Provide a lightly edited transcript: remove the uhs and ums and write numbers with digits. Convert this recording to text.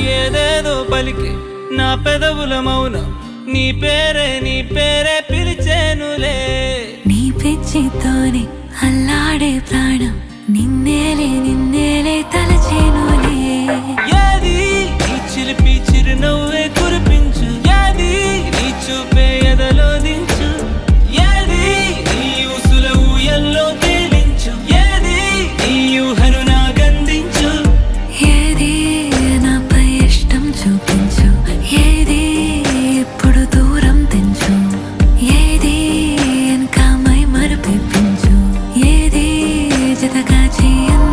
ఏదేదో పలికి నా పెదవుల మౌనం నీ పేరే పిలిచేనులే. నీ పిచ్చితోనే అల్లాడే ప్రాణం నిన్నేలే